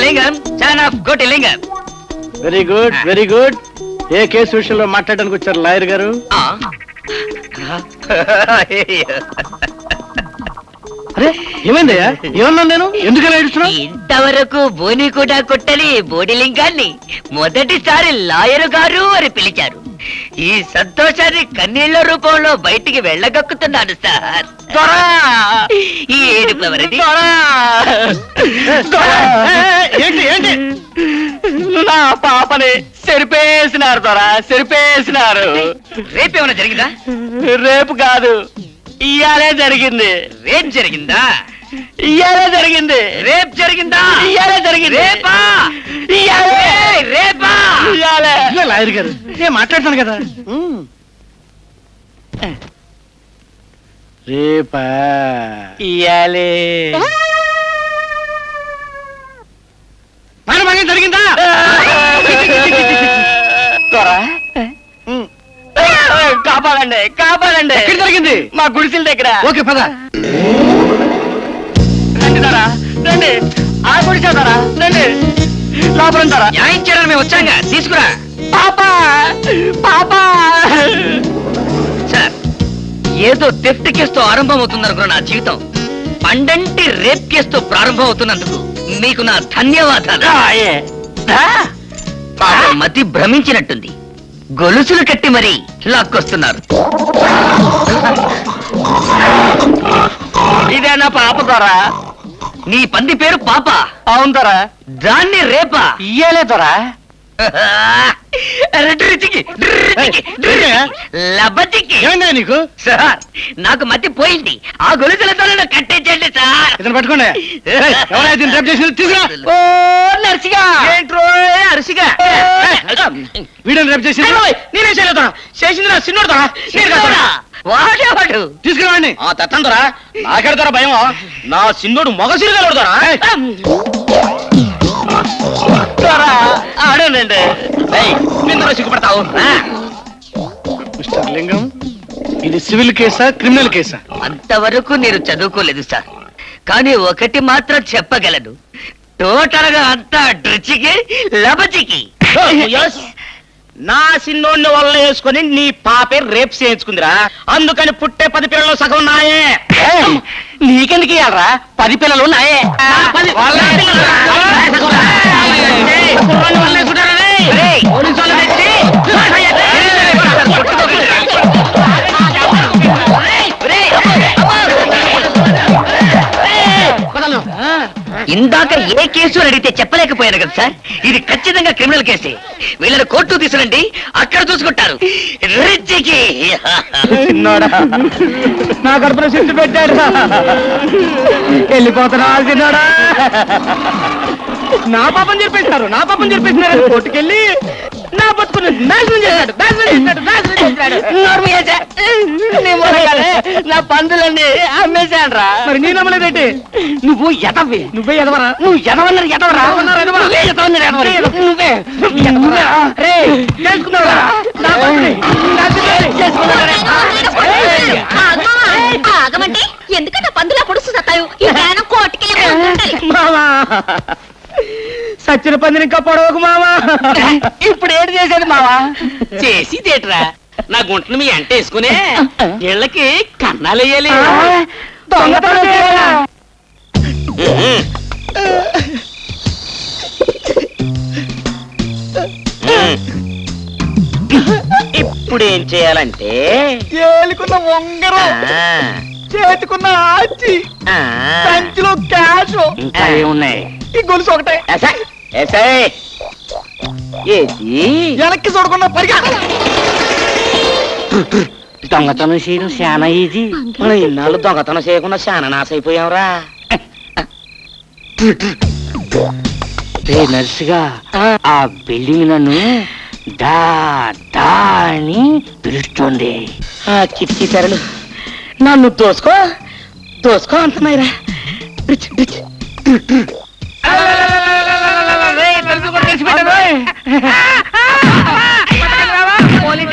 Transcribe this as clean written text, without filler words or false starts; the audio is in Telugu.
లింగం sun of Koti Lingam. Very good very good. ఏ కేసు విషయంలో మాట్లాడడానికి వచ్చారు లాయర్ గారు? అరే ఏమైందయ్యా? ఏమన్నా నేను ఎందుకలా ఏడుస్తున్నావు? ఇంతవరకు బోని కూడా కొట్టని బోడి లింగాన్ని మొదటిసారి లాయరు గారు అని పిలిచారు. ఈ సంతోషాన్ని కన్నీళ్ల రూపంలో బయటికి వెళ్ళగక్కుతున్నాను సార్. ఈ ఏడుపు ఎవరిది? ఏంటి ఏంటి? నా పాపని చెరిపేసినారు దొరా, చెరిపేసినారు. రేపేమైనా జరిగిందా? రేపు కాదు, ఇయ్యాలే జరిగింది. రేప్ జరిగిందా? ఇయ్యాలే జరిగింది. రేప్ జరిగిందా? ఇయ్యాలే జరిగింది. రేపా? ఇయ్యాలే. రేపా? ఇయ్యాలే. ఇదిగో లాయర్ గారు, నేను మాట్లాడతాను కదా. రేపా? ఇయ్యాలే. మానభంగం జరిగిందా? దొరా, కాపాడండి కాపాడండి. ఎక్కడ జరిగింది? మా గుడిసెల దగ్గర. ఓకే పద. రండి దొరా, రండి. ఆ గుడిసె దొరా, రండి. లోపల దొరా. న్యాయం చేయడానికి మేము వచ్చాంగా, తీసుకురా. పాపా పాపా. సార్, ఏదో థెఫ్ట్ కేసుతో ఆరంభం అవుతుందనుకున్న నా జీవితం పండంటి రేప్ కేసుతో ప్రారంభం అవుతున్నందుకు మీకు నా ధన్యవాదాలు. పాపం మతి భ్రమించినట్టుంది, గొలుసులు కట్టి మరీ లాక్కొస్తున్నారు. ఇదేనా పాప దొరా? నీ పంది పేరు పాప? అవును దొరా. దాన్ని రేపా? ఇయ్యలే దొరా. లబతికి. ఏమైందా నీకు? సార్, నాకు మతి పోయింది, ఆ గొలుసులతో నన్ను కట్టించండి సార్. ఇతను పట్టుకోండి. ఎవరైతే రేపు చేసింది తీసుకురా. ఓ నర్సిగా. ఏంట్రో అరిసిగా? వీడియోని రేపు చేసింది నేనే చేయలేదా? చేసింది నా చిన్నోడు దొరా. వాడేవాడు? తీసుకురావండి. తెత్తం దొరా. నాకెడతారా భయం? నా చిన్నోడు మగసిరిగలడు దొరా. ఆడేనండి. నిన్ను సిగ్గుపడతావు. మిస్టర్ లింగం, ఇది సివిల్ కేసా క్రిమినల్ కేసా? అంతవరకు నేను చదువుకోలేదు సార్, కానీ ఒకటి మాత్రం చెప్పగలను, టోటల్ గా అంతా డ్రిచికి లబచికి. నా సిన్నోడిని వల్ల వేసుకుని నీ పాపే రేపు చేయించుకుందిరా. అందుకని పుట్టే 10 పిల్లలు సగం నాయే. నీకెందుకు ఇయ్యాలరా? 10 పిల్లలు నాయే. ఇందాక ఏ కేసు అని అడిగితే చెప్పలేకపోయాను కదా సార్, ఇది ఖచ్చితంగా క్రిమినల్ కేసే. వీళ్ళని కోర్టు తీసుకురండి, అక్కడ చూసుకుంటారు. రిచ్చికి నా కడుపున సిట్టు పెట్టాడు. వెళ్ళిపోతున్నా తిన్నాడా? నా పాపం చెప్పేసినారు, నా పాపం చెప్పేసినారు. కోర్టుకెళ్ళి నా బతుకుని నాశనం చేశాడు, నా పందులన్నీ అమ్మేశాడు రా. మరి నీ నమ్మలేదేంటి? నువ్వు ఎదవి, నువ్వే ఎదవరా? నువ్వు ఎదవన్నారు ఎదవరా? నువ్వే చేసుకున్నావా? ఆగమంటే ఎందుకంటే పందులా పొడుస్తు సత్తావు. కోటికి సచ్చిన పందిని ఇంకా పొడవకు మావా. ఇప్పుడు ఏంటి చేసేది మావా? చేసిదేట్రా, నా గుంటను మీ అంట వేసుకునే ఇళ్ళకి కన్నాలు వేయాలి. దొంగతనం చేయాలా? ఇప్పుడు ఏం చేయాలంటే, ఏలుకున్న ఉంగరం, చేతుకున్న ఆచి, సంచిలో క్యాష్, ఇంకా ఏమున్నాయి? ఈ గొలుసు ఒకటే వెనక్కి చూడకుండా పరిగా. దొంగతనం చేయడం చాలా ఈజీ. మనం ఇన్నాళ్ళు దొంగతనం చేయకుండా చాలా నాశైపోయాంరా. నర్సుగా ఆ బిల్డింగ్ నన్ను దా దా అని పిలుస్తుంది. ఆ కిటికీ తెరలు నన్ను దోసుకో దోసుకో అంటున్నాయిరా. పోలీస్